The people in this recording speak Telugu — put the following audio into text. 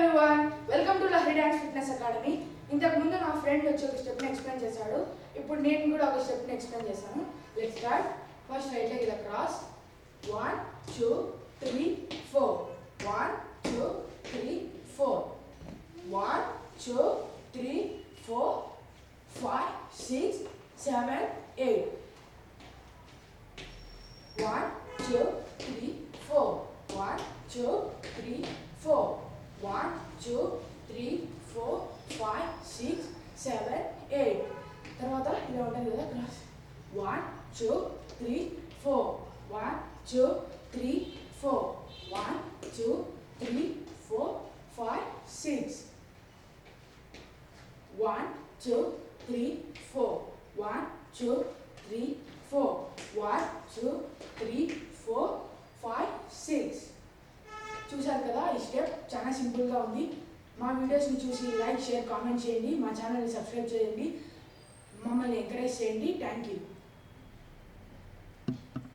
everyone, welcome to Lahari Dance Fitness Academy. ఇంతకు ముందు నా ఫ్రెండ్ వచ్చి ఒక స్టెప్ ని ఎక్స్ప్లెయిన్ చేశాడు. ఇప్పుడు నేను కూడా ఒక స్టెప్ ని ఎక్స్ప్లెయిన్ చేస్తాను. Let's start. First right leg ఇలా క్రాస్ 1 2 3 4 1 2 3 4 1 2 3 4 5 6 7 8 1 2 3 4 1 2 3 4 1 2 3 4 5 6 7 8 తర్వాత ఇలా ఉంటుంది కదా క్రాస్ 1 2 3 4 1 2 3 4 1 2 3 4 5 6 1 2 3 4 1 2 3 4 1 2 3 4 5 6 చూశారు కదా. ఈ స్టెప్ చాలా సింపుల్గా ఉంది. మా వీడియోస్ని చూసి లైక్ షేర్ కామెంట్ చేయండి, మా ఛానల్ని సబ్స్క్రైబ్ చేయండి, మమ్మల్ని ఎంకరేజ్ చేయండి. Thank you.